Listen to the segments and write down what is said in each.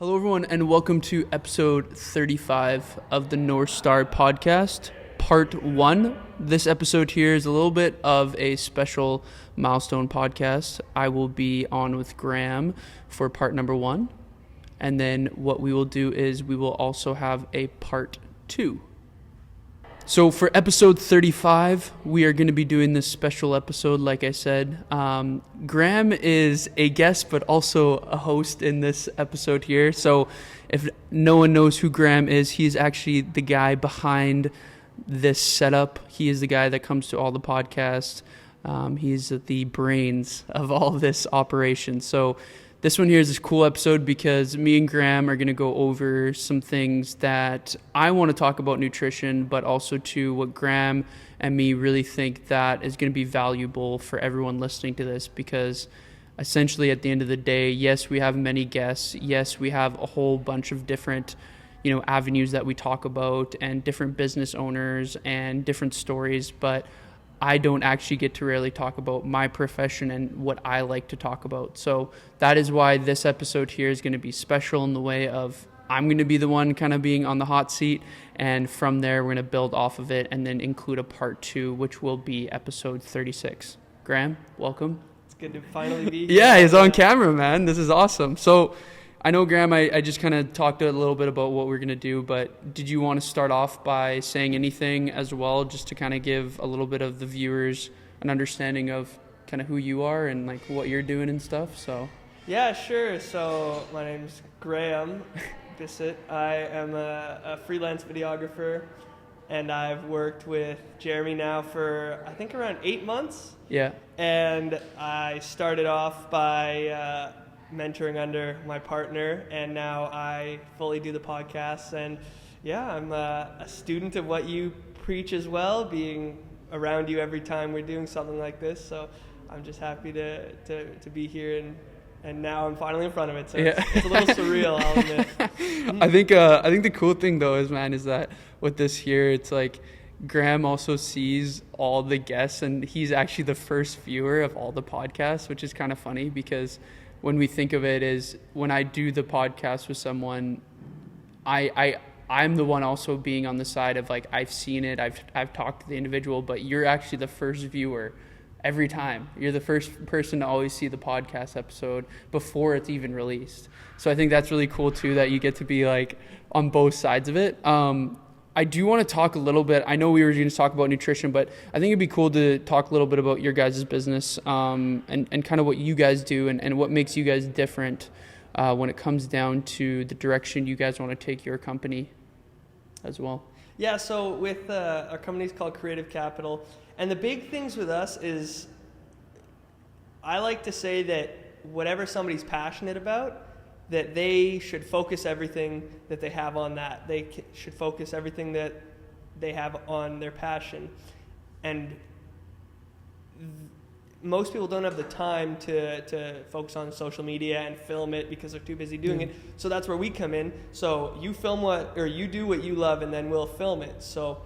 Hello, everyone, and welcome to episode 35 of the North Star podcast, part 1. This episode here is a little bit of a special milestone podcast. I will be on with Graeme for part number 1, and then what we will do is we will also have a part 2. So for episode 35, we are going to be doing this special episode, like I said. Graeme is a guest, but also a host in this episode here. So if no one knows who Graeme is, he's actually the guy behind this setup. He is the guy that comes to all the podcasts. He's the brains of all this operation. So this one here is a cool episode because me and Graeme are going to go over some things that I want to talk about nutrition, but also to what Graeme and me really think that is going to be valuable for everyone listening to this, because essentially at the end of the day, yes, we have many guests. Yes, we have a whole bunch of different, avenues that we talk about and different business owners and different stories, but I don't actually get to really talk about my profession and what I like to talk about. So that is why this episode here is going to be special in the way of I'm going to be the one kind of being on the hot seat. And from there, we're going to build off of it and then include a part 2, which will be episode 36. Graeme, welcome. It's good to finally be here. Yeah, he's on camera, man. This is awesome. So I know, Graeme, I just kind of talked a little bit about what we're going to do, but did you want to start off by saying anything as well, just to kind of give a little bit of the viewers an understanding of kind of who you are and like what you're doing and stuff? So Yeah, sure. So my name's Graeme Bisset. I am a freelance videographer, and I've worked with Jeremy now for, I think, around 8 months. Yeah. And I started off by mentoring under my partner, and now I fully do the podcast. And yeah, I'm a student of what you preach as well, being around you every time we're doing something like this. So I'm just happy to be here, and now I'm finally in front of it. So yeah. it's a little surreal, I'll admit. I think the cool thing though is that with this here, it's like Graeme also sees all the guests, and he's actually the first viewer of all the podcasts, which is kind of funny because when we think of it is when I do the podcast with someone, I'm the one also being on the side of like, I've seen it, I've talked to the individual, but you're actually the first viewer every time. You're the first person to always see the podcast episode before it's even released. So I think that's really cool too, that you get to be like on both sides of it. I do want to talk a little bit. I know we were going to talk about nutrition, but I think it'd be cool to talk a little bit about your guys' business and kind of what you guys do and what makes you guys different when it comes down to the direction you guys want to take your company as well. Yeah, so with our company's called Creative Capital, and the big things with us is I like to say that whatever somebody's passionate about, that they should focus everything that they have on that. They should focus everything that they have on their passion. And most people don't have the time to focus on social media and film it because they're too busy doing it. So that's where we come in. So you you do what you love, and then we'll film it. So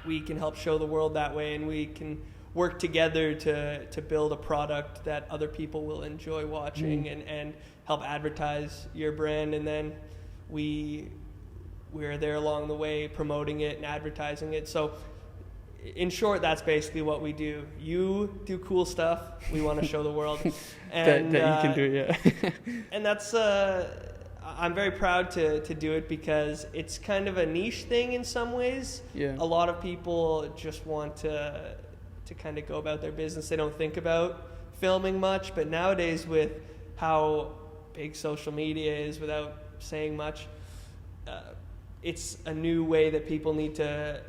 we can help show the world that way, and we can work together to build a product that other people will enjoy watching and help advertise your brand. And then we're there along the way promoting it and advertising it. So in short, that's basically what we do. You do cool stuff. We want to show the world. And that you can do it, yeah. And that's I'm very proud to do it because it's kind of a niche thing in some ways. Yeah. A lot of people just want to kind of go about their business. They don't think about filming much, but nowadays with how big social media is, without saying much, it's a new way that people need to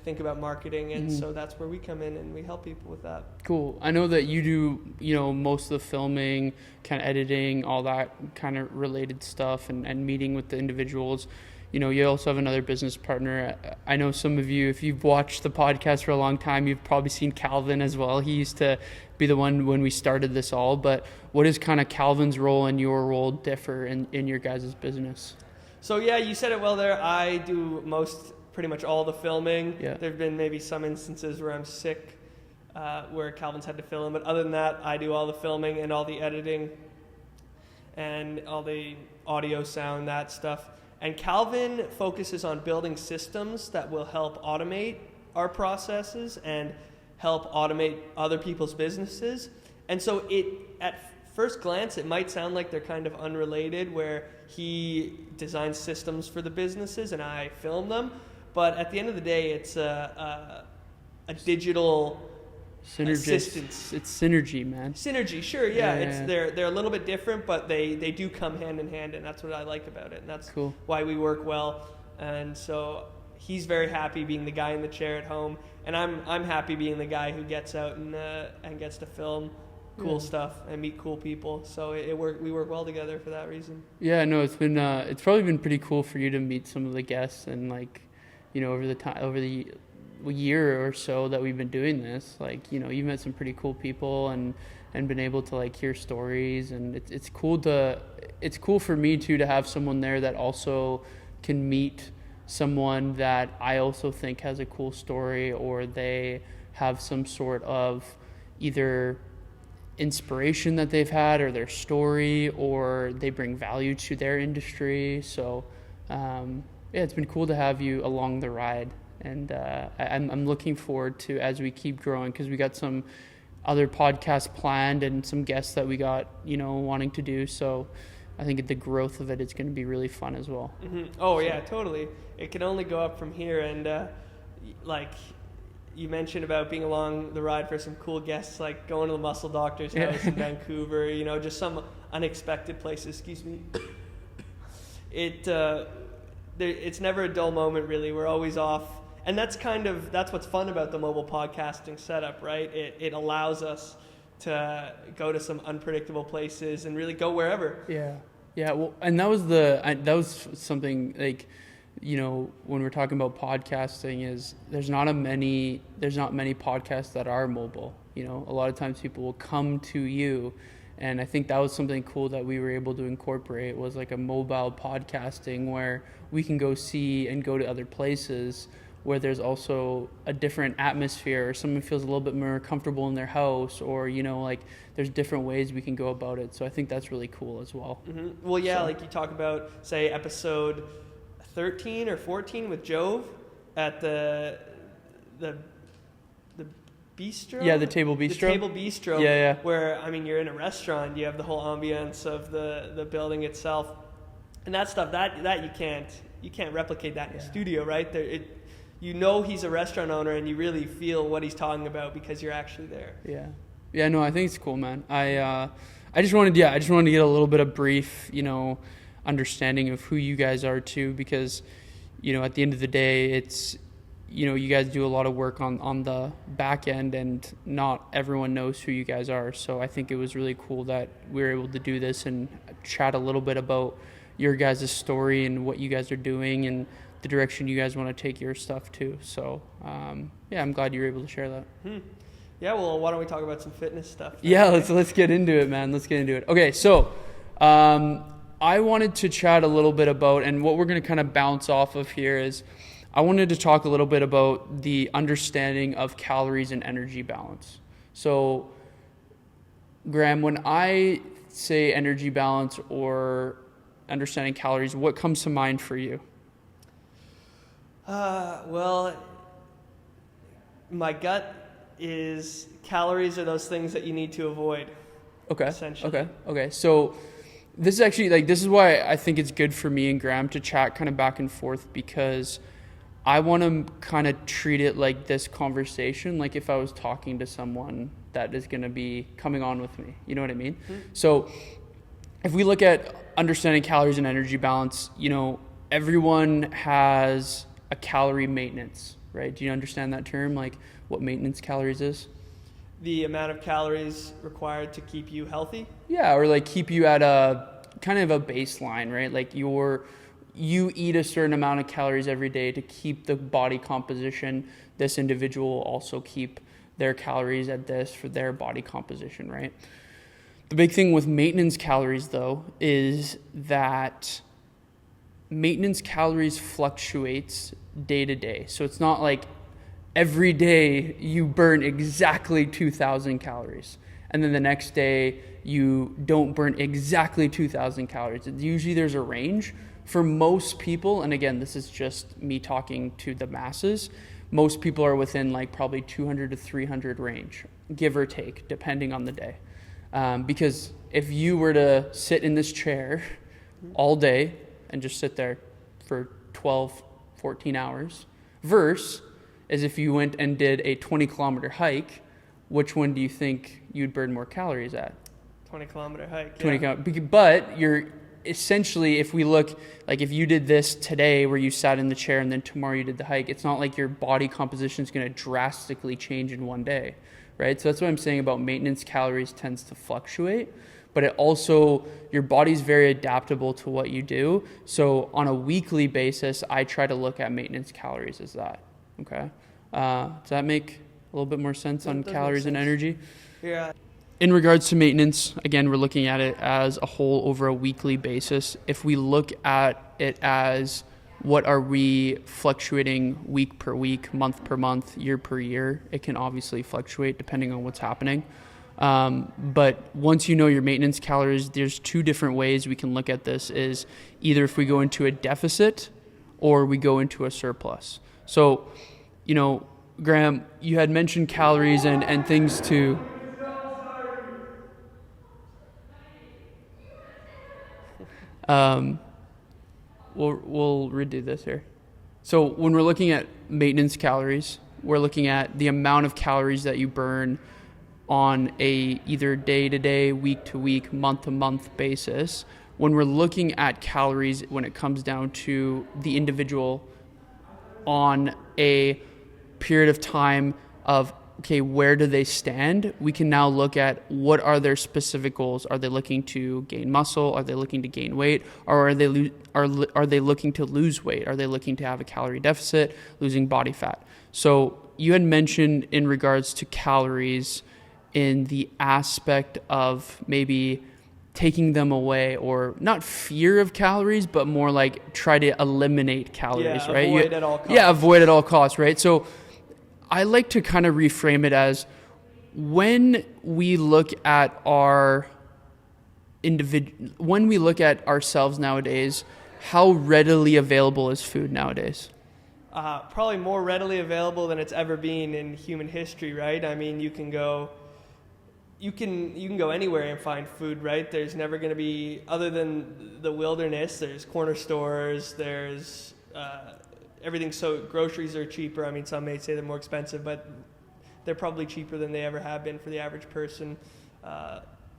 think about marketing, and so that's where we come in and we help people with that. Cool. I know that you do, most of the filming, kind of editing, all that kind of related stuff, and meeting with the individuals. You also have another business partner. I know some of you, if you've watched the podcast for a long time, you've probably seen Calvin as well. He used to be the one when we started this all, but what is kind of Calvin's role and your role differ in your guys' business? So yeah, you said it well there. I do pretty much all the filming. Yeah. There have been maybe some instances where I'm sick, where Calvin's had to film, but other than that, I do all the filming and all the editing and all the audio, sound, that stuff. And Calvin focuses on building systems that will help automate our processes and help automate other people's businesses. And so at first glance, it might sound like they're kind of unrelated, where he designs systems for the businesses and I film them. But at the end of the day, it's a digital assistance. It's synergy, man. Synergy, sure, yeah. They're a little bit different, but they do come hand in hand, and that's what I like about it. And that's cool. Why we work well. And so he's very happy being the guy in the chair at home, and I'm happy being the guy who gets out and gets to film cool stuff and meet cool people. So we work well together for that reason. Yeah, no, it's probably been pretty cool for you to meet some of the over the year or so that we've been doing this. You've met some pretty cool people and been able to hear stories, and it's cool for me too to have someone there that also can meet someone that I also think has a cool story, or they have some sort of either inspiration that they've had, or their story, or they bring value to their industry. So it's been cool to have you along the ride, and I'm looking forward to, as we keep growing, because we got some other podcasts planned and some guests that we got wanting to do. So I think the growth of it is going to be really fun as well. Mm-hmm. Oh yeah, totally. It can only go up from here. And you mentioned about being along the ride for some cool guests, like going to the Muscle Doctor's house in Vancouver, just some unexpected places. Excuse me. It's never a dull moment, really. We're always off. And that's what's fun about the mobile podcasting setup, right? It allows us to go to some unpredictable places and really go wherever. Yeah. Well, and that was something when we're talking about podcasting, is there's not many podcasts that are mobile. A lot of times people will come to you, and I think that was something cool that we were able to incorporate, was a mobile podcasting where we can go see and go to other places where there's also a different atmosphere, or someone feels a little bit more comfortable in their house, or there's different ways we can go about it. So I think that's really cool as well. Mm-hmm. Well, yeah, you talk about, say, episode 13 or 14 with Jove at the bistro. Yeah, the Table Bistro. The Table Bistro. Yeah. Where you're in a restaurant, you have the whole ambience of the building itself, and that stuff that you can't replicate that in a studio, right? He's a restaurant owner, and you really feel what he's talking about because you're actually there. Yeah. No, I think it's cool, man. I just wanted to get a little bit of brief, understanding of who you guys are too, because at the end of the day, it's you guys do a lot of work on the back end, and not everyone knows who you guys are. So I think it was really cool that we were able to do this and chat a little bit about your guys' story and what you guys are doing and the direction you guys want to take your stuff to. So I'm glad you were able to share that. Yeah, well, why don't we talk about some fitness stuff? Yeah, let's get into it, man. Let's get into it. Okay, so I wanted to chat a little bit about, and what we're going to kind of bounce off of here is, I wanted to talk a little bit about the understanding of calories and energy balance. So, Graeme, when I say energy balance or understanding calories, what comes to mind for you? Well, my gut is calories are those things that you need to avoid. Okay. Essentially. Okay. So this is actually this is why I think it's good for me and Graeme to chat kind of back and forth, because I want to kind of treat it like this conversation, like if I was talking to someone that is going to be coming on with me. You know what I mean? Mm-hmm. So if we look at understanding calories and energy balance, everyone has a calorie maintenance, right? Do you understand that term? Like what maintenance calories is? The amount of calories required to keep you healthy? Yeah, or keep you at a kind of a baseline, right? You eat a certain amount of calories every day to keep the body composition. This individual will also keep their calories at this for their body composition, right? The big thing with maintenance calories, though, is that maintenance calories fluctuates day to day. So it's not like every day you burn exactly 2,000 calories. and then the next day you don't burn exactly 2,000 calories. Usually there's a range. For most people, and again, this is just me talking to the masses, most people are within like probably 200 to 300 range, give or take, depending on the day. Because if you were to sit in this chair all day and just sit there for 12, 14 hours, versus as if you went and did a 20-kilometer hike, which one do you think you'd burn more calories at? 20-kilometer hike. 20 kilometers. But you're essentially, if we look, like if you did this today where you sat in the chair and then tomorrow you did the hike, it's not like your body composition is going to drastically change in one day, right? So that's what I'm saying about maintenance calories tends to fluctuate, but it also, your body's very adaptable to what you do. So on a weekly basis, I try to look at maintenance calories as that, okay? Does that make a little bit more sense on calories and energy? Yeah. In regards to maintenance, again, we're looking at it as a whole over a weekly basis. If we look at it as what are we fluctuating week per week, month per month, year per year, it can obviously fluctuate depending on what's happening. But once you know your maintenance calories, there's two different ways we can look at this, is either if we go into a deficit or we go into a surplus. So, you know, Graeme, you had mentioned calories and things to... We'll redo this here. So when we're looking at maintenance calories, we're looking at the amount of calories that you burn on a either day-to-day, week-to-week, month-to-month basis. When we're looking at calories, when it comes down to the individual on a period of time of, okay, where do they stand? We can now look at what are their specific goals. Are they looking to gain muscle? Are they looking to gain weight? Or are they looking to lose weight? Are they looking to have a calorie deficit, losing body fat? So you had mentioned in regards to calories in the aspect of maybe taking them away, or not fear of calories, but more like try to eliminate calories, right? Avoid at all costs. Yeah, avoid at all costs, right? So I like to kind of reframe it as, when we look at our when we look at ourselves nowadays, how readily available is food nowadays? Probably more readily available than it's ever been in human history, right? I mean, you can go anywhere and find food, right? There's never going to be, other than the wilderness, there's corner stores, there's everything. So groceries are cheaper. I mean, some may say they're more expensive, but they're probably cheaper than they ever have been for the average person.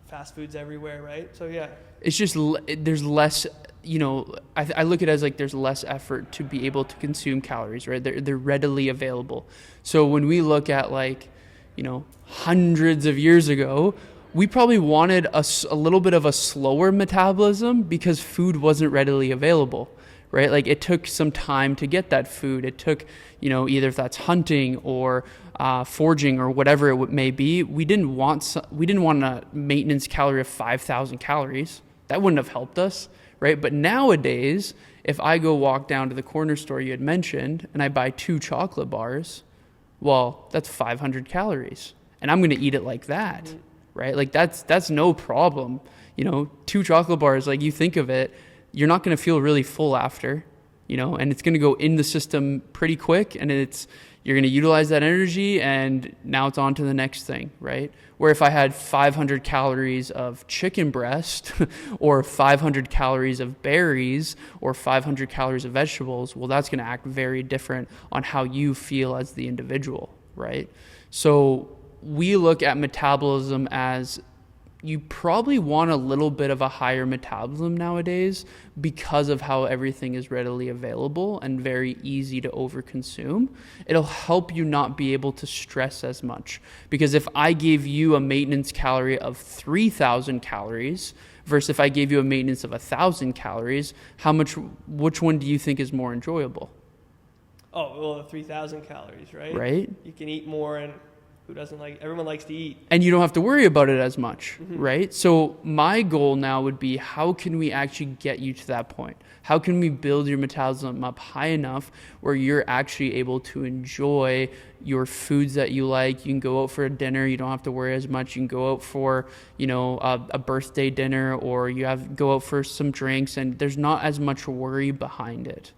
Fast food's everywhere, right? So yeah. It's just, there's less, you know, I look at it as like there's less effort to be able to consume calories, right? They're readily available. So when we look at, like, you know, hundreds of years ago, we probably wanted a little bit of a slower metabolism because food wasn't readily available, right? Like, it took some time to get that food. It took, you know, either if that's hunting or foraging or whatever it may be. We didn't want a maintenance calorie of 5,000 calories. That wouldn't have helped us, right? But nowadays, if I go walk down to the corner store you had mentioned and I buy 2 chocolate bars, well, that's 500 calories, and I'm going to eat it like that, right? Like, that's no problem. You know, 2 chocolate bars, like, you think of it, you're not going to feel really full after, you know, and it's going to go in the system pretty quick, and you're going to utilize that energy, and now it's on to the next thing, right? Where if I had 500 calories of chicken breast or 500 calories of berries or 500 calories of vegetables, well, that's going to act very different on how you feel as the individual, right? So we look at metabolism as, you probably want a little bit of a higher metabolism nowadays because of how everything is readily available and very easy to overconsume. It'll help you not be able to stress as much, because if I gave you a maintenance calorie of 3,000 calories versus if I gave you a maintenance of 1,000 calories, which one do you think is more enjoyable? Oh, well, the 3,000 calories, right? Right. You can eat more and who doesn't like, everyone likes to eat. And you don't have to worry about it as much, right? So my goal now would be, how can we actually get you to that point? How can we build your metabolism up high enough where you're actually able to enjoy your foods that you like? You can go out for a dinner, you don't have to worry as much. You can go out for, a birthday dinner, or go out for some drinks, and there's not as much worry behind it.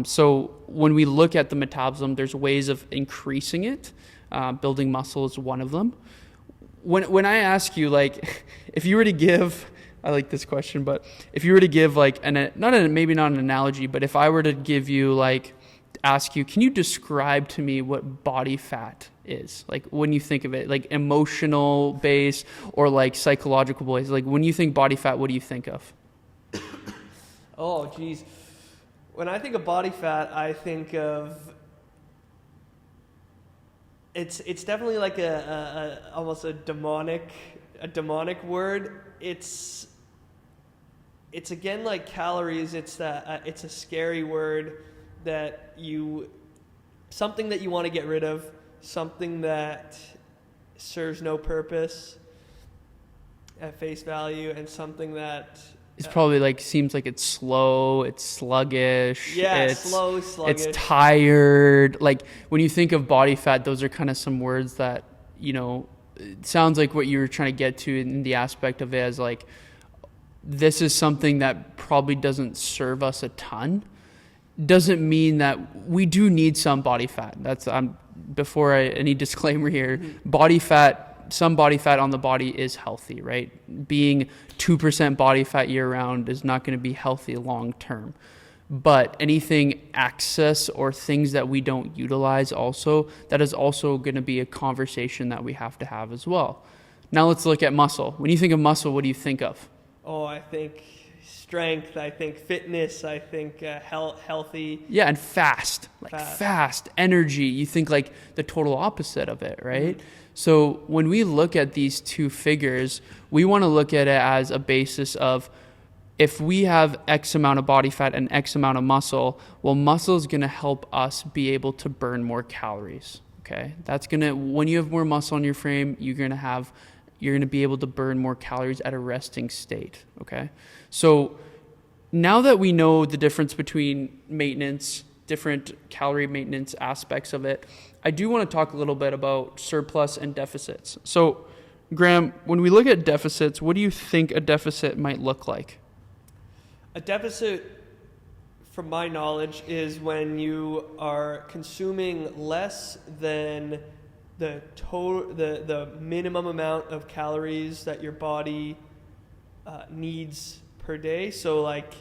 So when we look at the metabolism, there's ways of increasing it. Building muscle is one of them. When I ask you, like, if you were to give, I like this question, but if you were to give like maybe not an analogy, but if I were to give you ask you, can you describe to me what body fat is? Like, when you think of it, like emotional base or like psychological base, like when you think body fat, what do you think of? Oh, geez. When I think of body fat, I think of, it's definitely like almost a demonic word. It's again like calories. It's a scary word that something that you want to get rid of, something that serves no purpose at face value, and something that it's probably seems like it's slow, it's sluggish. Yeah, it's slow, sluggish. It's tired. Like, when you think of body fat, those are kind of some words that, it sounds like what you were trying to get to in the aspect of it as like, this is something that probably doesn't serve us a ton. Doesn't mean that we do need some body fat. That's before any disclaimer here. Some body fat on the body is healthy, right? Being 2% body fat year round is not going to be healthy long term. But anything excess or things that we don't utilize that is also going to be a conversation that we have to have as well. Now let's look at muscle. When you think of muscle, what do you think of? Oh, I think strength, I think fitness, I think healthy. Yeah, and fast energy. You think like the total opposite of it, right? Mm-hmm. So when we look at these two figures, we want to look at it as a basis of, if we have X amount of body fat and X amount of muscle, well, muscle is going to help us be able to burn more calories. Okay, when you have more muscle in your frame, you're going to be able to burn more calories at a resting state. Okay, so now that we know the difference between maintenance, different calorie maintenance aspects of it, I do want to talk a little bit about surplus and deficits. So, Graeme, when we look at deficits, what do you think a deficit might look like? A deficit, from my knowledge, is when you are consuming less than the minimum amount of calories that your body needs per day. So, like,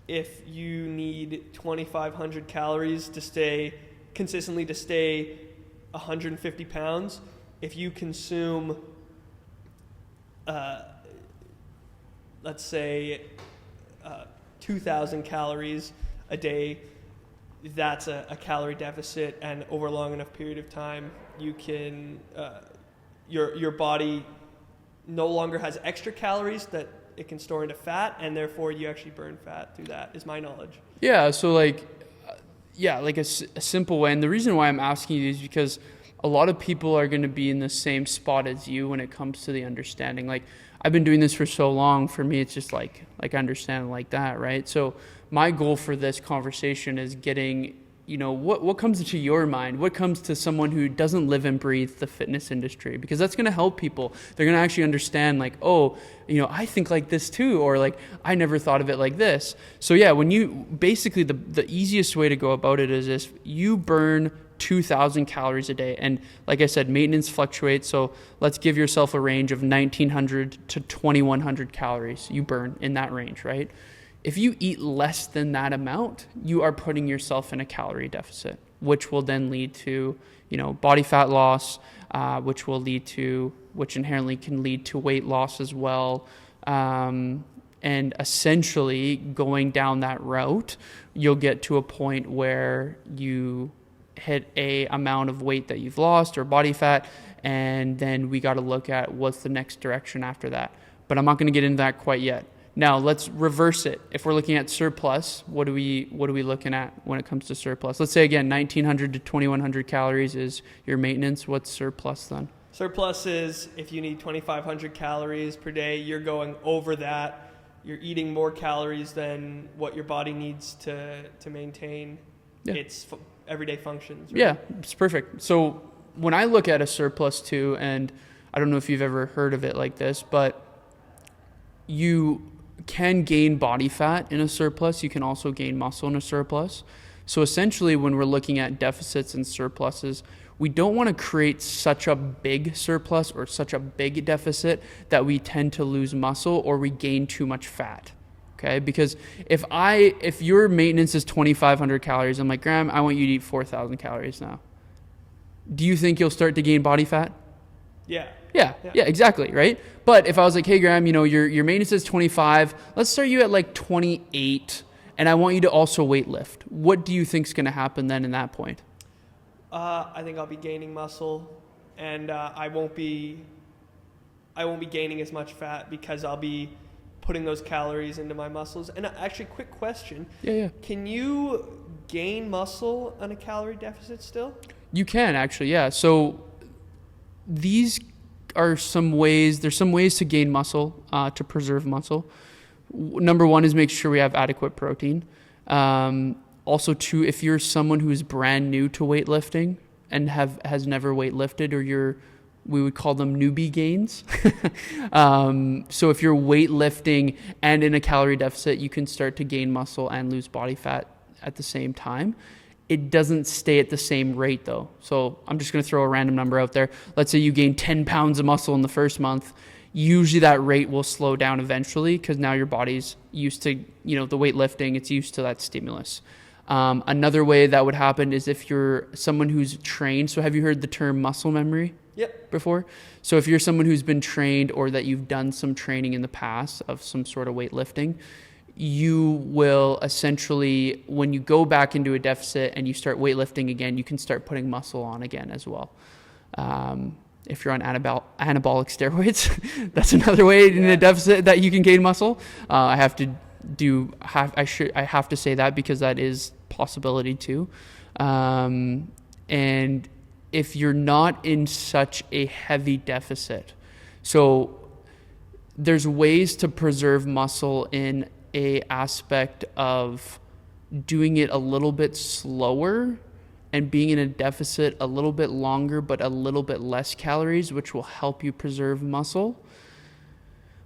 if you need 2,500 calories to stay 150 pounds, if you consume, let's say, 2,000 calories a day, that's a calorie deficit, and over a long enough period of time, you can your body no longer has extra calories that it can store into fat, and therefore you actually burn fat through that, is my knowledge. Yeah, so a simple way, and the reason why I'm asking you is because a lot of people are going to be in the same spot as you when it comes to the understanding. Like, I've been doing this for so long, for me it's just like understanding like that, right? So my goal for this conversation is getting, what comes into your mind? What comes to someone who doesn't live and breathe the fitness industry? Because that's going to help people. They're going to actually understand, like, oh, I think like this too, or like, I never thought of it like this. So yeah, when you, basically the easiest way to go about it is this: you burn 2,000 calories a day. And like I said, maintenance fluctuates. So let's give yourself a range of 1,900 to 2,100 calories you burn in that range, right? If you eat less than that amount, you are putting yourself in a calorie deficit, which will then lead to, body fat loss, which inherently can lead to weight loss as well. And essentially, going down that route, you'll get to a point where you hit a amount of weight that you've lost, or body fat, and then we got to look at what's the next direction after that. But I'm not going to get into that quite yet. Now let's reverse it. If we're looking at surplus, what are we looking at when it comes to surplus? Let's say again, 1,900 to 2,100 calories is your maintenance. What's surplus then? Surplus is if you need 2,500 calories per day, you're going over that. You're eating more calories than what your body needs to maintain its everyday functions. Right? Yeah, it's perfect. So when I look at a surplus too, and I don't know if you've ever heard of it like this, but you can gain body fat in a surplus. You can also gain muscle in a surplus. So essentially, when we're looking at deficits and surpluses, we don't want to create such a big surplus or such a big deficit that we tend to lose muscle or we gain too much fat. Okay, because if your maintenance is 2,500 calories, I'm like, Graeme, I want you to eat 4,000 calories now. Do you think you'll start to gain body fat? Yeah, exactly, right? But if I was like, hey, Graeme, your maintenance is 25, let's start you at like 28, and I want you to also weight lift. What do you think is going to happen then in that point? I think I'll be gaining muscle, and I won't be gaining as much fat because I'll be putting those calories into my muscles. And actually, quick question. Yeah. Can you gain muscle on a calorie deficit still? You can actually, yeah. So these are some ways. There's some ways to gain muscle, to preserve muscle. Number one is make sure we have adequate protein. Also, two, if you're someone who is brand new to weightlifting and has never weightlifted, or we would call them newbie gains. So if you're weightlifting and in a calorie deficit, you can start to gain muscle and lose body fat at the same time. It doesn't stay at the same rate though. So I'm just going to throw a random number out there. Let's say you gain 10 pounds of muscle in the first month. Usually that rate will slow down eventually because now your body's used to, the weightlifting, it's used to that stimulus. Another way that would happen is if you're someone who's trained. So have you heard the term muscle memory? Yep. Before? So if you're someone who's been trained or that you've done some training in the past of some sort of weightlifting, you will essentially, when you go back into a deficit and you start weightlifting again, you can start putting muscle on again as well. If you're on anabolic steroids, that's another way in a deficit that you can gain muscle. I have to say that because that is possibility too. And if you're not in such a heavy deficit, so there's ways to preserve muscle in a aspect of doing it a little bit slower and being in a deficit a little bit longer but a little bit less calories, which will help you preserve muscle.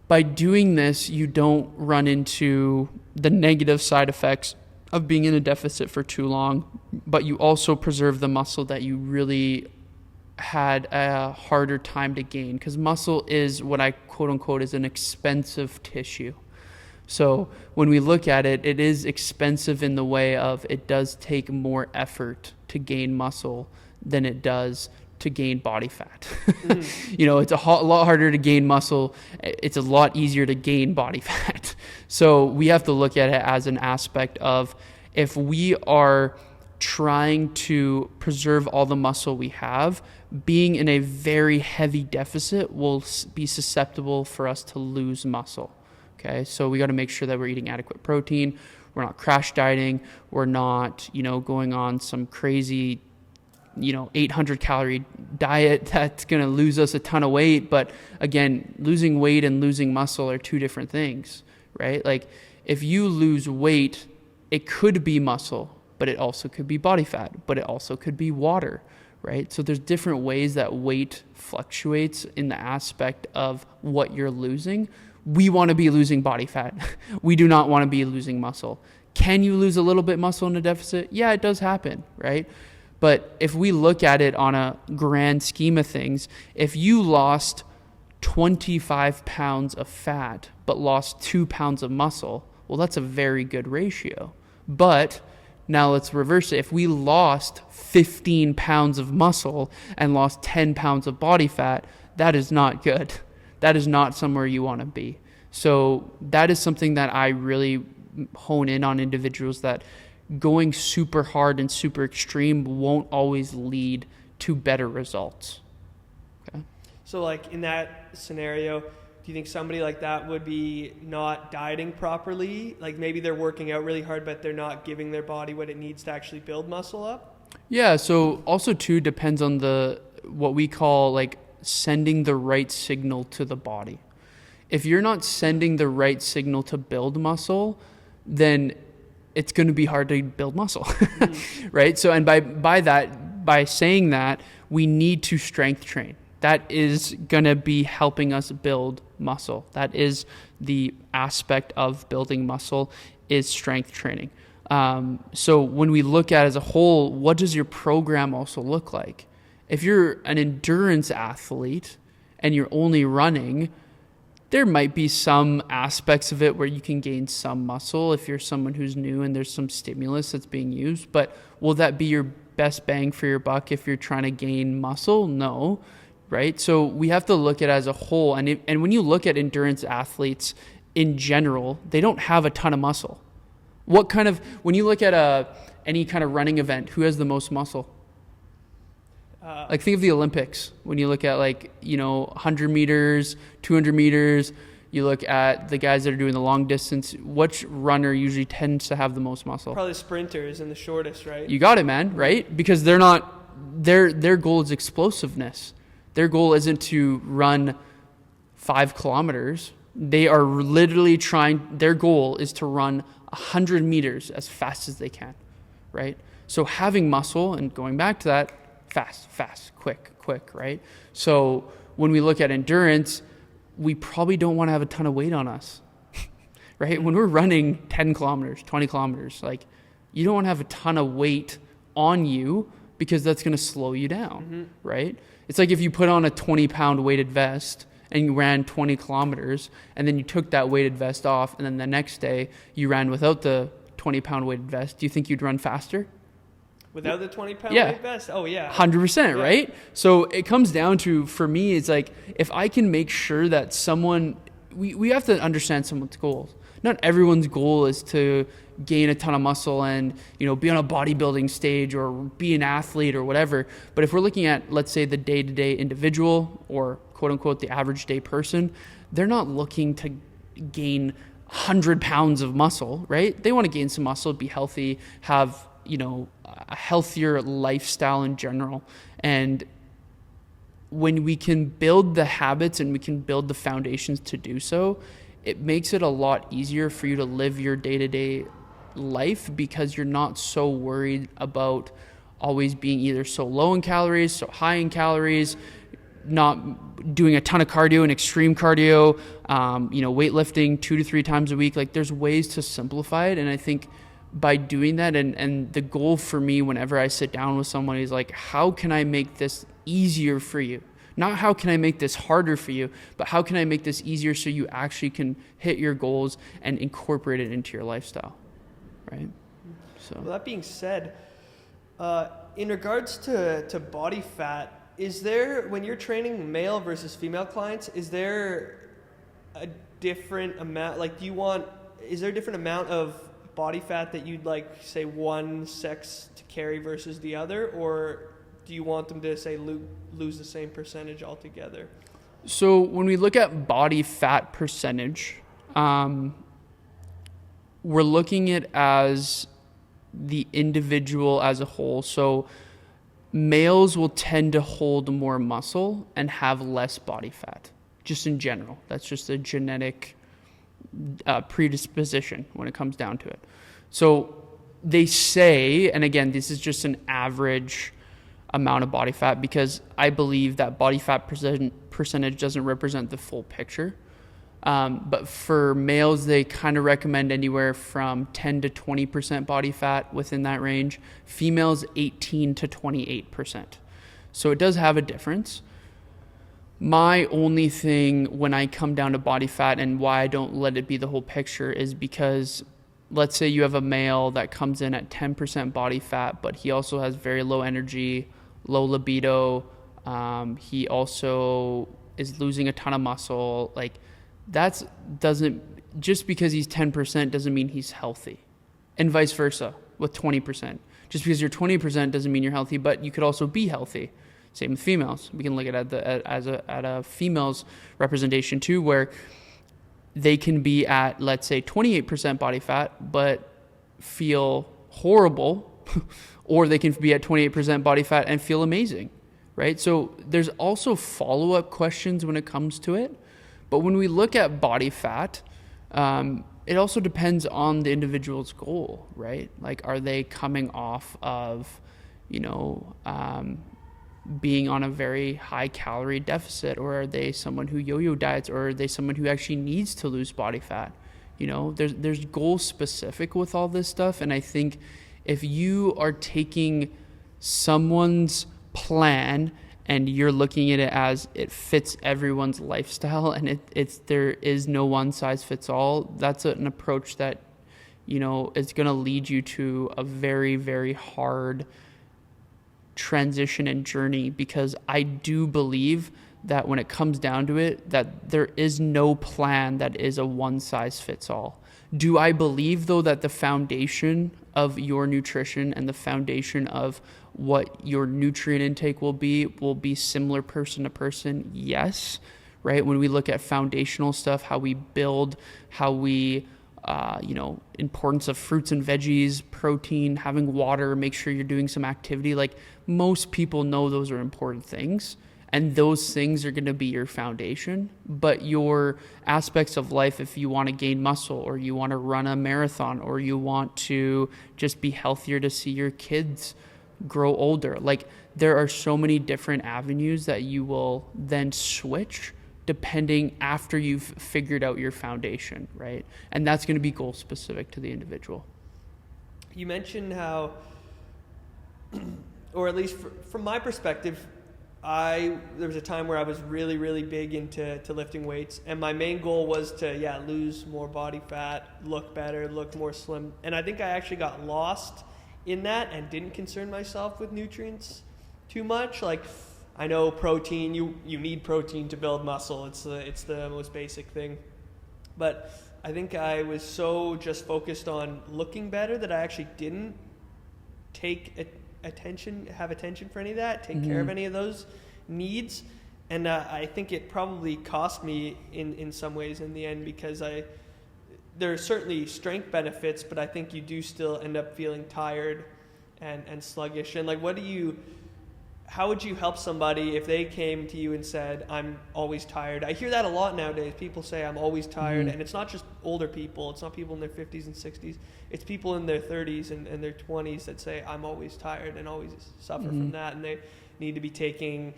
By doing this, you don't run into the negative side effects of being in a deficit for too long, but you also preserve the muscle that you really had a harder time to gain, because muscle is what I quote unquote is an expensive tissue. So when we look at it, it is expensive in the way of it does take more effort to gain muscle than it does to gain body fat. It's a lot harder to gain muscle. It's a lot easier to gain body fat. So we have to look at it as an aspect of, if we are trying to preserve all the muscle we have, being in a very heavy deficit will be susceptible for us to lose muscle. Okay, so we got to make sure that we're eating adequate protein. We're not crash dieting. We're not, going on some crazy 800 calorie diet that's going to lose us a ton of weight. But again, losing weight and losing muscle are two different things, right? Like if you lose weight, it could be muscle, but it also could be body fat, but it also could be water, right? So there's different ways that weight fluctuates in the aspect of what you're losing. We want to be losing body fat. We do not want to be losing muscle. Can you lose a little bit muscle in a deficit? Yeah, it does happen, right? But if we look at it on a grand scheme of things, if you lost 25 pounds of fat but lost 2 pounds of muscle, well, that's a very good ratio. But now let's reverse it. If we lost 15 pounds of muscle and lost 10 pounds of body fat, that is not good. That is not somewhere you want to be. So that is something that I really hone in on individuals, that going super hard and super extreme won't always lead to better results. Okay. So like in that scenario, do you think somebody like that would be not dieting properly? Like maybe they're working out really hard, but they're not giving their body what it needs to actually build muscle up? Yeah. So also too depends on what we call like sending the right signal to the body. If you're not sending the right signal to build muscle, then it's going to be hard to build muscle, right? So, and by saying that, we need to strength train. That is going to be helping us build muscle. That is the aspect of building muscle, is strength training. So when we look at it as a whole, what does your program also look like? If you're an endurance athlete and you're only running, there might be some aspects of it where you can gain some muscle if you're someone who's new and there's some stimulus that's being used. But will that be your best bang for your buck if you're trying to gain muscle? No, right? So we have to look at it as a whole. And when you look at endurance athletes in general, they don't have a ton of muscle. When you look at any kind of running event, who has the most muscle? Like think of the Olympics. When you look at 100 meters, 200 meters, you look at the guys that are doing the long distance, which runner usually tends to have the most muscle? Probably sprinters and the shortest, right? You got it, man, right? Because they're not, their goal is explosiveness. Their goal isn't to run 5 kilometers. They are literally their goal is to run 100 meters as fast as they can, right? So having muscle, and going back to that, fast, quick, right? So when we look at endurance, we probably don't want to have a ton of weight on us, right? When we're running 10 kilometers, 20 kilometers, like you don't want to have a ton of weight on you because that's going to slow you down, right? It's like if you put on a 20-pound weighted vest and you ran 20 kilometers and then you took that weighted vest off and then the next day you ran without the 20-pound weighted vest, do you think you'd run faster? Without the 20-pound Yeah. weight vest? Oh, yeah. 100%, right? So it comes down to, for me, it's like, if I can make sure that we have to understand someone's goals. Not everyone's goal is to gain a ton of muscle and, be on a bodybuilding stage or be an athlete or whatever. But if we're looking at, let's say, the day-to-day individual or quote unquote the average day person, they're not looking to gain 100 pounds of muscle, right? They want to gain some muscle, be healthy, have a healthier lifestyle in general. And when we can build the habits and we can build the foundations to do so, it makes it a lot easier for you to live your day-to-day life because you're not so worried about always being either so low in calories, so high in calories, not doing a ton of cardio and extreme cardio, weightlifting 2 to 3 times a week. Like there's ways to simplify it. And I think by doing that, and the goal for me whenever I sit down with someone is like, how can I make this easier for you? Not how can I make this harder for you, but how can I make this easier so you actually can hit your goals and incorporate it into your lifestyle, right? So well, that being said, in regards to body fat, is there, when you're training male versus female clients, is there a different amount, is there a different amount of body fat that you'd like, say, one sex to carry versus the other, or do you want them to, say, lose the same percentage altogether? So when we look at body fat percentage, we're looking at as the individual as a whole. So males will tend to hold more muscle and have less body fat, just in general. That's just a genetic predisposition when it comes down to it. So they say, and again, this is just an average amount of body fat because I believe that body fat percentage doesn't represent the full picture. But for males, they kind of recommend anywhere from 10 to 20% body fat within that range. Females, 18 to 28%. So it does have a difference. My only thing when I come down to body fat and why I don't let it be the whole picture is because let's say you have a male that comes in at 10% body fat, but he also has very low energy, low libido. He also is losing a ton of muscle. Like just because he's 10% doesn't mean he's healthy, and vice versa with 20%. Just because you're 20% doesn't mean you're healthy, but you could also be healthy. Same with females. We can look at a female's representation too, where they can be at, let's say, 28% body fat, but feel horrible, or they can be at 28% body fat and feel amazing, right? So there's also follow-up questions when it comes to it. But when we look at body fat, it also depends on the individual's goal, right? Like, are they coming off of, being on a very high calorie deficit, or are they someone who yo-yo diets, or are they someone who actually needs to lose body fat? There's goal specific with all this stuff. And I think if you are taking someone's plan and you're looking at it as it fits everyone's lifestyle, and there is no one size fits all, that's an approach that, is going to lead you to a very, very hard transition and journey, because I do believe that when it comes down to it, that there is no plan that is a one size fits all. Do I believe, though, that the foundation of your nutrition and the foundation of what your nutrient intake will be similar person to person? Yes, right? When we look at foundational stuff, how we build, how we importance of fruits and veggies, protein, having water, make sure you're doing some activity. Like, most people know those are important things, and those things are going to be your foundation. But your aspects of life, if you want to gain muscle, or you want to run a marathon, or you want to just be healthier to see your kids grow older, like, there are so many different avenues that you will then switch depending after you've figured out your foundation, right? And that's going to be goal specific to the individual. You mentioned how, or at least from my perspective, there was a time where I was really, really big into lifting weights, and my main goal was to lose more body fat, look better, look more slim. And I think I actually got lost in that and didn't concern myself with nutrients too much. Like, I know protein, you need protein to build muscle. It's the most basic thing. But I think I was so just focused on looking better that I actually didn't have attention for any of that, take care of any of those needs. And I think it probably cost me in some ways in the end, because there are certainly strength benefits, but I think you do still end up feeling tired and sluggish. And like, how would you help somebody if they came to you and said, I'm always tired? I hear that a lot nowadays. People say, I'm always tired. And it's not just older people. It's not people in their 50s and 60s. It's people in their 30s and their 20s that say, I'm always tired, and always suffer from that. And they need to be taking,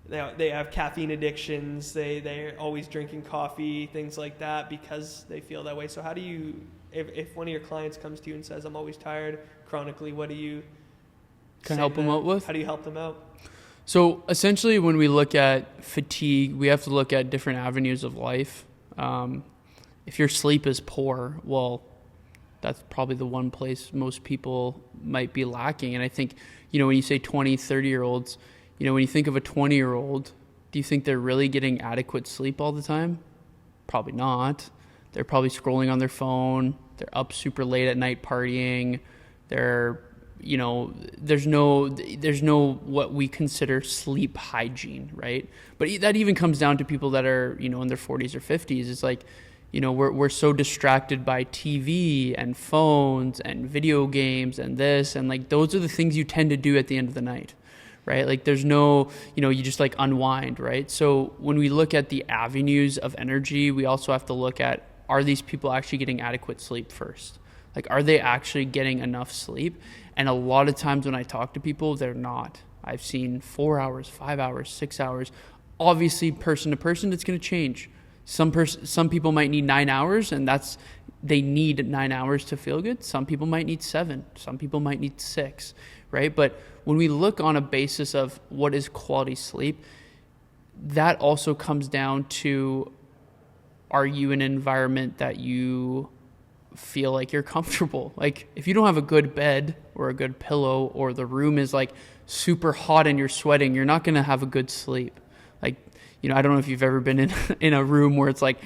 they have caffeine addictions. They're always drinking coffee, things like that, because they feel that way. So how do you, if one of your clients comes to you and says, I'm always tired chronically, what do you help them out with? How do you help them out? So essentially, when we look at fatigue, we have to look at different avenues of life. If your sleep is poor, well, that's probably the one place most people might be lacking. And I think, when you say 20, 30-year-olds, when you think of a 20-year-old, do you think they're really getting adequate sleep all the time? Probably not. They're probably scrolling on their phone. They're up super late at night partying. They're there's no what we consider sleep hygiene, right? But that even comes down to people that are, in their 40s or 50s. It's like, we're so distracted by TV and phones and video games and this, and like, those are the things you tend to do at the end of the night, right? Like, there's no, you just like unwind, right? So when we look at the avenues of energy, we also have to look at, are these people actually getting adequate sleep first? Like, are they actually getting enough sleep? And a lot of times when I talk to people, they're not. I've seen 4 hours, 5 hours, 6 hours. Obviously, person to person, it's going to change. Some people might need 9 hours, and they need 9 hours to feel good. Some people might need 7. Some people might need 6, right? But when we look on a basis of what is quality sleep, that also comes down to, are you in an environment that you feel like you're comfortable? Like, if you don't have a good bed or a good pillow, or the room is like super hot and you're sweating, you're not going to have a good sleep. Like, I don't know if you've ever been in a room where it's like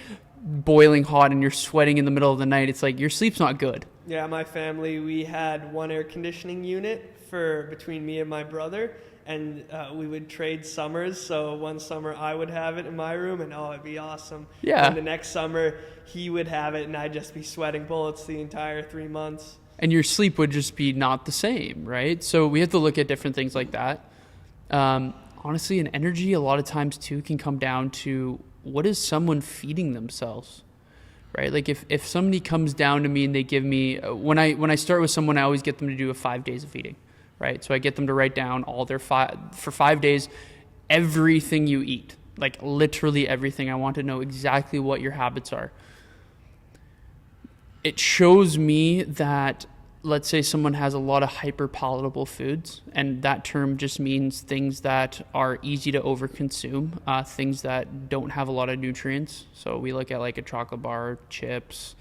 boiling hot and you're sweating in the middle of the night. It's like, your sleep's not good. Yeah, my family, we had one air conditioning unit for between me and my brother, and we would trade summers. So one summer I would have it in my room, and it'd be awesome. Yeah. And the next summer he would have it, and I'd just be sweating bullets the entire 3 months. And your sleep would just be not the same, right? So we have to look at different things like that. Honestly, and energy a lot of times too can come down to what is someone feeding themselves, right? Like if somebody comes down to me and they give me, when I start with someone, I always get them to do a 5 days of eating, right? So I get them to write down all their for 5 days, everything you eat, like literally everything. I want to know exactly what your habits are. It shows me that, let's say someone has a lot of hyperpalatable foods, and that term just means things that are easy to overconsume, things that don't have a lot of nutrients. So we look at like a chocolate bar, chips,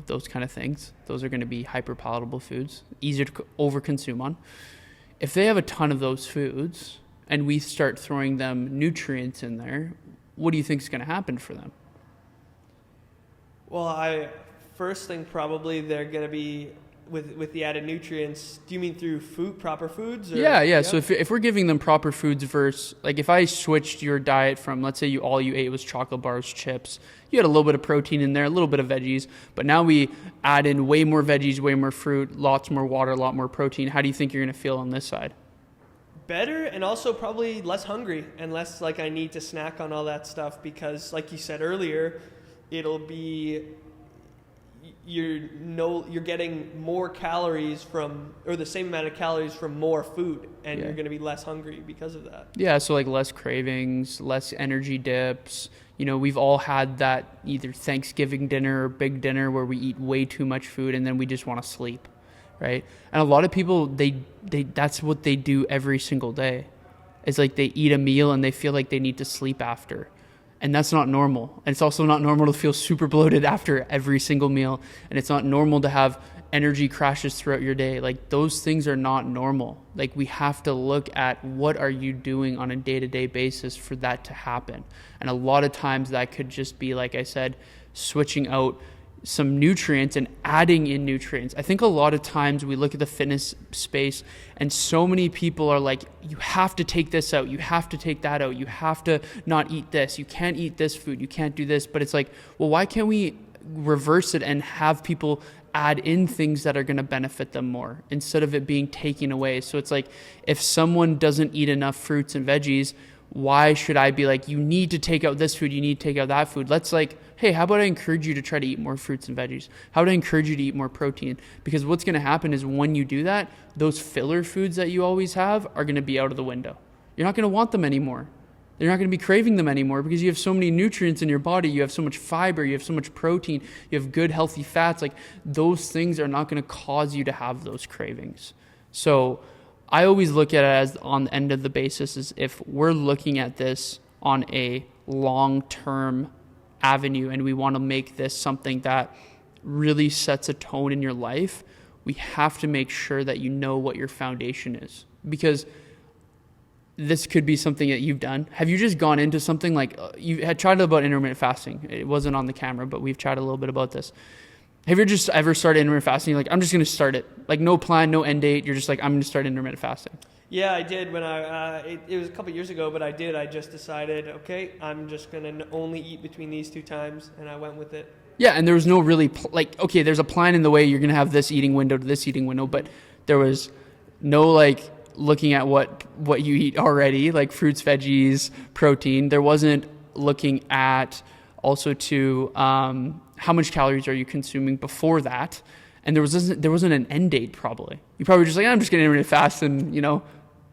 those kind of things. Those are going to be hyperpalatable foods, easier to overconsume on. If they have a ton of those foods and we start throwing them nutrients in there, what do you think is going to happen for them? Well, first thing probably they're going to be with the added nutrients. Do you mean through proper foods? Or? Yeah. So if we're giving them proper foods versus, like if I switched your diet from, let's say all you ate was chocolate bars, chips, you had a little bit of protein in there, a little bit of veggies, but now we add in way more veggies, way more fruit, lots more water, a lot more protein. How do you think you're going to feel on this side? Better, and also probably less hungry and less like I need to snack on all that stuff, because like you said earlier, it'll be you're getting more calories from, or the same amount of calories from more food, and you're going to be less hungry because of that. Yeah, so like less cravings, less energy dips. We've all had that either Thanksgiving dinner or big dinner where we eat way too much food and then we just want to sleep, right? And a lot of people, they that's what they do every single day. It's like they eat a meal and they feel like they need to sleep after. And that's not normal. And it's also not normal to feel super bloated after every single meal. And it's not normal to have energy crashes throughout your day. Like those things are not normal. Like we have to look at what are you doing on a day-to-day basis for that to happen. And a lot of times that could just be, like I said, switching out some nutrients and adding in nutrients. I think a lot of times we look at the fitness space and so many people are like, you have to take this out, you have to take that out, you have to not eat this, you can't eat this food, you can't do this. But it's like, well, why can't we reverse it and have people add in things that are going to benefit them more instead of it being taken away? So it's like, if someone doesn't eat enough fruits and veggies, why should I be like, you need to take out this food, you need to take out that food? Let's like, hey, how about I encourage you to try to eat more fruits and veggies? How about I encourage you to eat more protein? Because what's going to happen is when you do that, those filler foods that you always have are going to be out of the window. You're not going to want them anymore. You're not going to be craving them anymore because you have so many nutrients in your body. You have so much fiber. You have so much protein. You have good, healthy fats. Like those things are not going to cause you to have those cravings. So I always look at it as on the end of the basis is if we're looking at this on a long-term avenue and we want to make this something that really sets a tone in your life, we have to make sure that you know what your foundation is, because this could be something that you've done. Have you just gone into something like you had tried about intermittent fasting? It wasn't on the camera, but we've chatted a little bit about this. Have you just ever started intermittent fasting? You're like, I'm just going to start it. Like no plan, no end date. You're just like, I'm going to start intermittent fasting. Yeah, I did when it was a couple years ago, but I just decided, okay, I'm just going to only eat between these 2 times, and I went with it. Yeah, and there was no really, okay, there's a plan in the way you're going to have this eating window to this eating window, but there was no like looking at what you eat already, like fruits, veggies, protein. There wasn't looking at also to how much calories are you consuming before that. And there wasn't an end date probably. You probably were just like, I'm just going to intermittent fast and,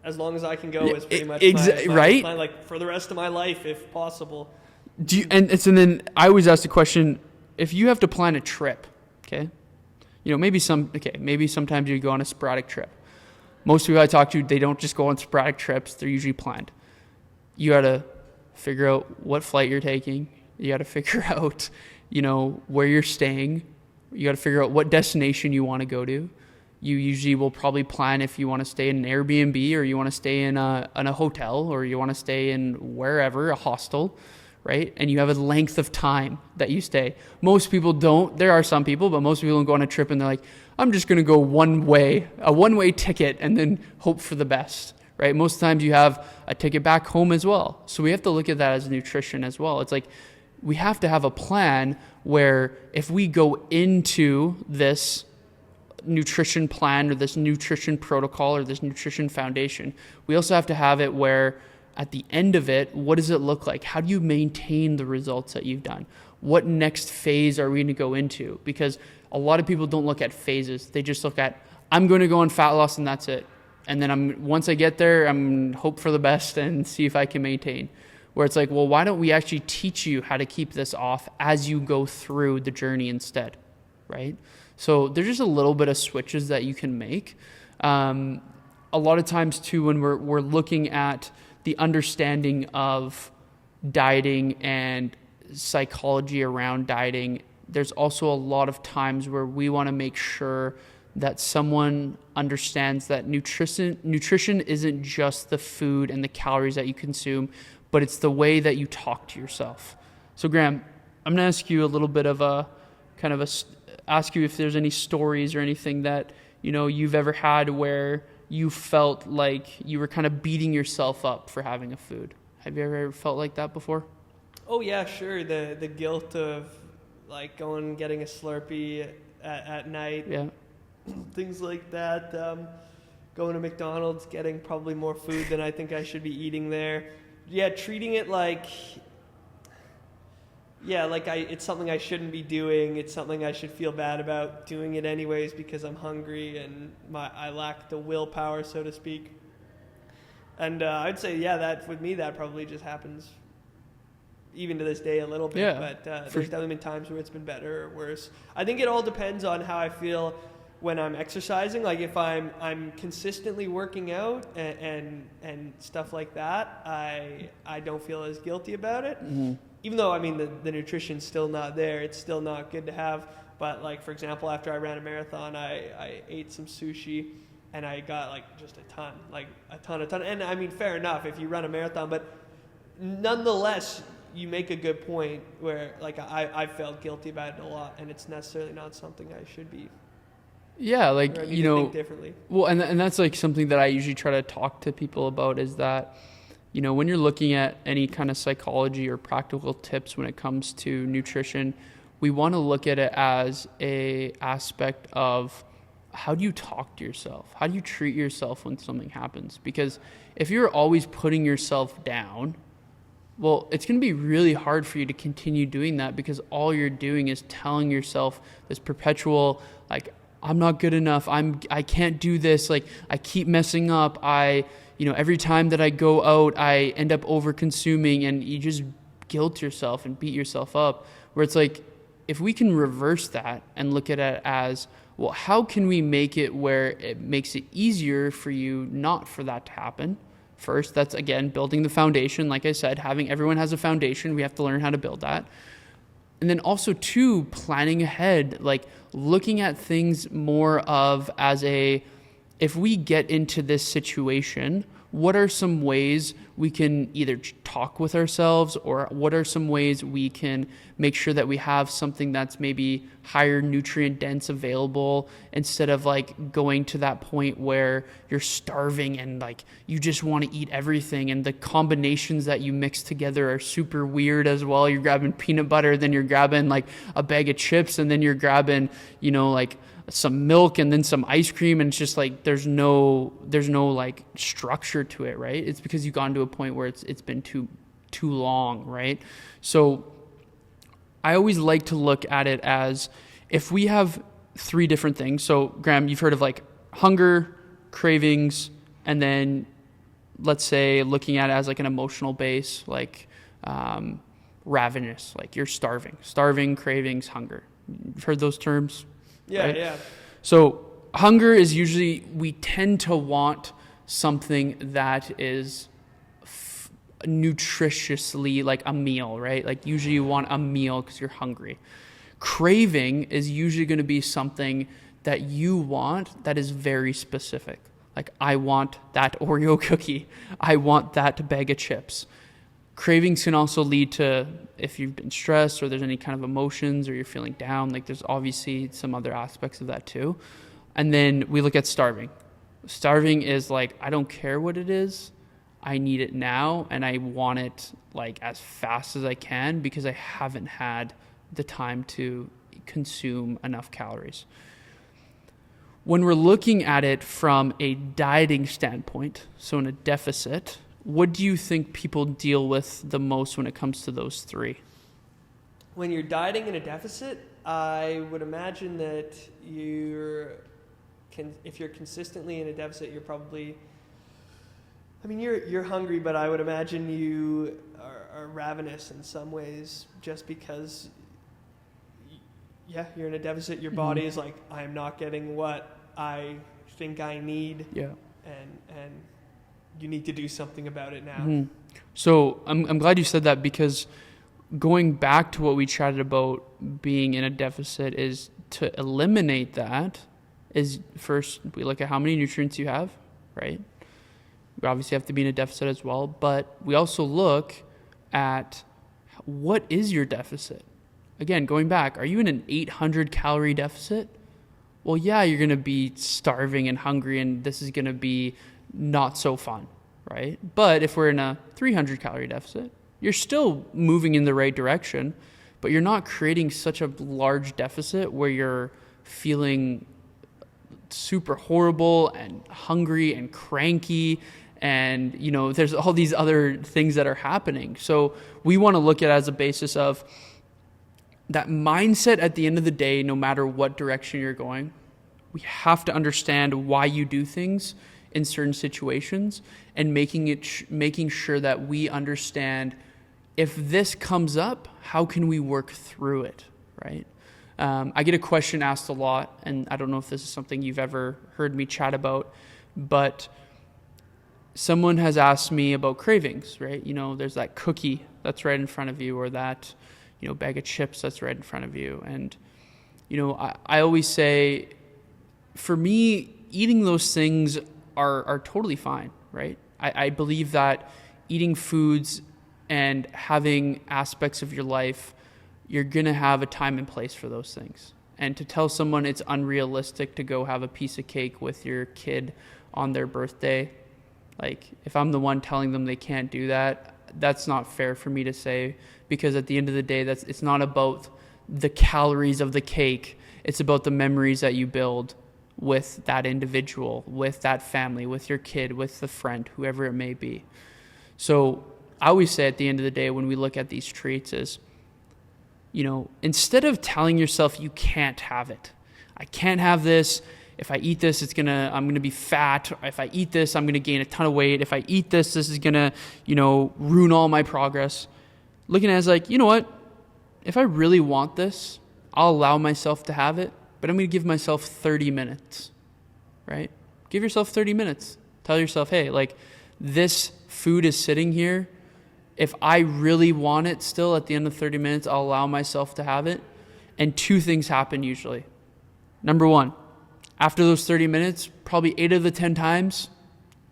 as long as I can go is pretty much right? my like for the rest of my life if possible. And then I always ask the question, if you have to plan a trip, okay? Maybe sometimes you go on a sporadic trip. Most people I talk to, they don't just go on sporadic trips. They're usually planned. You got to figure out what flight you're taking. You got to figure out, where you're staying. You got to figure out what destination you want to go to. You usually will probably plan if you want to stay in an Airbnb or you want to stay in a hotel or you want to stay in wherever, a hostel, right? And you have a length of time that you stay. Most people don't. There are some people, but most people don't go on a trip and they're like, I'm just going to go a one-way ticket and then hope for the best, right? Most times you have a ticket back home as well. So we have to look at that as nutrition as well. It's like we have to have a plan where if we go into this nutrition plan or this nutrition protocol or this nutrition foundation, we also have to have it where at the end of it, what does it look like? How do you maintain the results that you've done? What next phase are we going to go into? Because a lot of people don't look at phases. They just look at, I'm going to go on fat loss and that's it. And then once I get there, I'm hope for the best and see if I can maintain. Where it's like, well, why don't we actually teach you how to keep this off as you go through the journey instead, right? So there's just a little bit of switches that you can make. A lot of times too, when we're looking at the understanding of dieting and psychology around dieting, there's also a lot of times where we want to make sure that someone understands that nutrition isn't just the food and the calories that you consume, but it's the way that you talk to yourself. So Graeme, I'm going to ask you a little bit of ask you if there's any stories or anything that, you've ever had where you felt like you were kind of beating yourself up for having a food. Have you ever felt like that before? Oh yeah, sure. The guilt of like going and getting a Slurpee at night. Yeah. Things like that. Going to McDonald's, getting probably more food than I think I should be eating there. Yeah, treating it like it's something I shouldn't be doing. It's something I should feel bad about doing it anyways because I'm hungry and I lack the willpower, so to speak. And I'd say, that with me, that probably just happens even to this day a little bit. Yeah, but there's definitely been times where it's been better or worse. I think it all depends on how I feel when I'm exercising. Like if I'm consistently working out and stuff like that, I don't feel as guilty about it. Mm-hmm. Even though, the nutrition's still not there, it's still not good to have. But, like, for example, after I ran a marathon, I ate some sushi, and I got, just a ton. And, fair enough if you run a marathon. But nonetheless, you make a good point where, I felt guilty about it a lot, and it's necessarily not something I should be. Yeah, think differently. Well, and that's, something that I usually try to talk to people about is that, when you're looking at any kind of psychology or practical tips when it comes to nutrition, we want to look at it as a aspect of how do you talk to yourself? How do you treat yourself when something happens? Because if you're always putting yourself down, well, it's going to be really hard for you to continue doing that because all you're doing is telling yourself this perpetual, I'm not good enough. I can't do this. I keep messing up. Every time that I go out, I end up over consuming, and you just guilt yourself and beat yourself up, where it's like, if we can reverse that and look at it as, well, how can we make it where it makes it easier for you not for that to happen? First, that's again, building the foundation. Like I said, everyone has a foundation. We have to learn how to build that. And then also two, planning ahead, looking at things more of as if we get into this situation, what are some ways we can either talk with ourselves, or what are some ways we can make sure that we have something that's maybe higher nutrient dense available, instead of going to that point where you're starving and you just want to eat everything, and the combinations that you mix together are super weird as well. You're grabbing peanut butter, then you're grabbing a bag of chips, and then you're grabbing some milk and then some ice cream, and it's just there's no structure to it, right? It's because you've gone to a point where it's been too long, right? So I always like to look at it as, if we have three different things. So Graeme, you've heard of hunger, cravings, and then let's say looking at it as an emotional base, ravenous, you're starving, cravings, hunger. You've heard those terms? Yeah, right? yeah. So hunger is usually, we tend to want something that is nutritiously a meal, right? Usually you want a meal because you're hungry. Craving is usually going to be something that you want that is very specific. I want that Oreo cookie. I want that bag of chips. Cravings can also lead to, if you've been stressed or there's any kind of emotions or you're feeling down, like there's obviously some other aspects of that too. And then we look at starving. Starving is like, I don't care what it is. I need it now, and I want it like as fast as I can because I haven't had the time to consume enough calories. When we're looking at it from a dieting standpoint, so in a deficit, what do you think people deal with the most when it comes to those three? When you're dieting in a deficit, I would imagine that if you're consistently in a deficit, you're probably, you're hungry, but I would imagine you are ravenous in some ways just because, you're in a deficit. Your body is like, I am not getting what I think I need. Yeah. And you need to do something about it now. Mm-hmm. So I'm glad you said that, because going back to what we chatted about being in a deficit is to eliminate that is first we look at how many nutrients you have, right? We obviously have to be in a deficit as well, but we also look at what is your deficit. Again, going back, are you in an 800 calorie deficit? Well, yeah, you're going to be starving and hungry, and this is going to be not so fun, right? But if we're in a 300 calorie deficit, you're still moving in the right direction, but you're not creating such a large deficit where you're feeling super horrible and hungry and cranky, and there's all these other things that are happening. So we want to look at it as a basis of that mindset. At the end of the day, no matter what direction you're going, we have to understand why you do things in certain situations, and making sure that we understand, if this comes up, how can we work through it, right? I get a question asked a lot, and I don't know if this is something you've ever heard me chat about, but someone has asked me about cravings, right? There's that cookie that's right in front of you, or that, bag of chips that's right in front of you. And, I always say, for me, eating those things are totally fine, right? I believe that eating foods and having aspects of your life, you're going to have a time and place for those things. And to tell someone it's unrealistic to go have a piece of cake with your kid on their birthday, like if I'm the one telling them they can't do that, that's not fair for me to say, because at the end of the day, it's not about the calories of the cake. It's about the memories that you build with that individual, with that family, with your kid, with the friend, whoever it may be. So I always say at the end of the day, when we look at these treats, is, instead of telling yourself you can't have it, I can't have this. If I eat this, I'm gonna be fat. If I eat this, I'm gonna gain a ton of weight. If I eat this, this is gonna, ruin all my progress. Looking at it as like, you know what? If I really want this, I'll allow myself to have it, but I'm gonna give myself 30 minutes, right? Give yourself 30 minutes. Tell yourself, hey, like, this food is sitting here. If I really want it still, at the end of 30 minutes, I'll allow myself to have it. And two things happen usually. Number one, after those 30 minutes, probably 8 of the 10 times,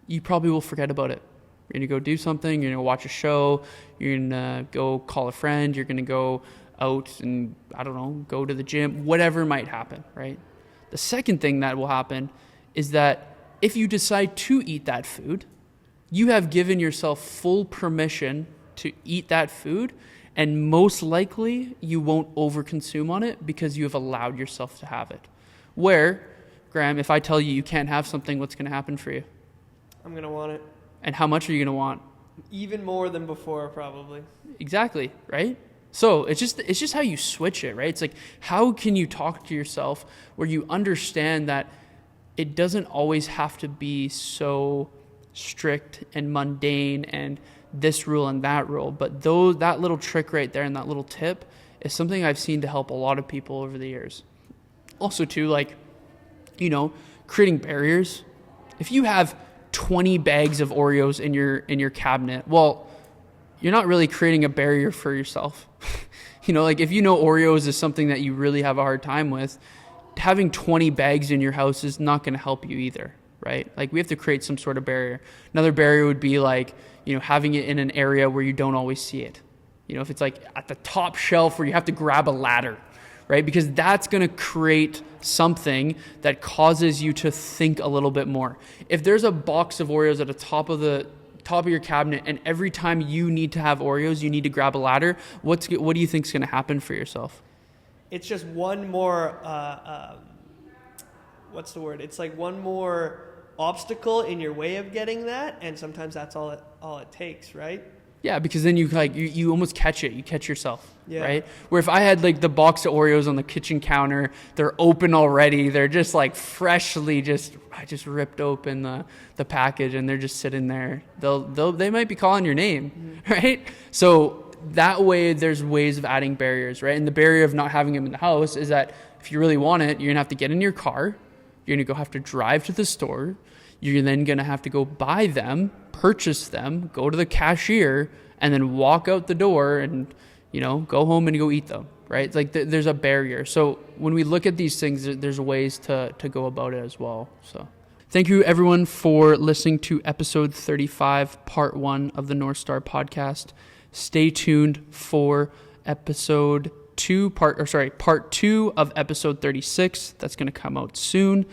you probably will forget about it. You're going to go do something. You're going to watch a show. You're going to go call a friend. You're going to go out and, go to the gym, whatever might happen, right? The second thing that will happen is that if you decide to eat that food, you have given yourself full permission to eat that food, and most likely you won't overconsume on it because you have allowed yourself to have it. Where, Graeme, if I tell you you can't have something, what's going to happen for you? I'm going to want it. And how much are you going to want? Even more than before, probably. Exactly, right? So it's just how you switch it, right? It's like, how can you talk to yourself where you understand that it doesn't always have to be so strict and mundane and this rule and that rule, but that little trick right there and that little tip is something I've seen to help a lot of people over the years. Also too, like, creating barriers. If you have 20 bags of Oreos in your cabinet, well, you're not really creating a barrier for yourself. Like if Oreos is something that you really have a hard time with, having 20 bags in your house is not going to help you either, right? Like we have to create some sort of barrier. Another barrier would be like, having it in an area where you don't always see it. If it's like at the top shelf where you have to grab a ladder, right? Because that's going to create something that causes you to think a little bit more. If there's a box of Oreos at the top of your cabinet, and every time you need to have Oreos, you need to grab a ladder, what do you think is going to happen for yourself? It's just one more, what's the word? It's like one more obstacle in your way of getting that, and sometimes that's all it takes, right? Yeah, because then you almost catch it. You catch yourself, yeah. Right? Where if I had like the box of Oreos on the kitchen counter, they're open already. They're just like freshly I just ripped open the package and they're just sitting there. They might be calling your name, right? So that way there's ways of adding barriers, right? And the barrier of not having them in the house is that if you really want it, you're going to have to get in your car. You're going to have to drive to the store. You're then going to have to go buy them, purchase them, go to the cashier, and then walk out the door and, go home and go eat them, right? It's like there's a barrier. So when we look at these things, there's ways to go about it as well. So thank you, everyone, for listening to episode 35, part 1 of the North Star podcast. Stay tuned for part 2 of episode 36. That's going to come out soon.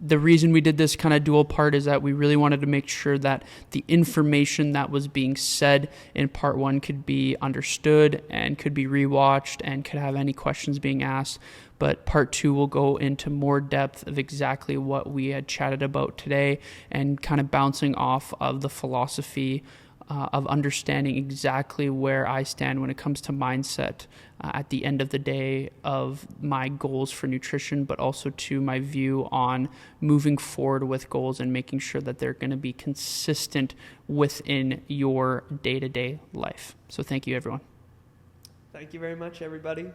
The reason we did this kind of dual part is that we really wanted to make sure that the information that was being said in part 1 could be understood and could be rewatched and could have any questions being asked. But part 2 will go into more depth of exactly what we had chatted about today and kind of bouncing off of the philosophy of understanding exactly where I stand when it comes to mindset at the end of the day of my goals for nutrition, but also to my view on moving forward with goals and making sure that they're going to be consistent within your day-to-day life. So thank you, everyone. Thank you very much, everybody.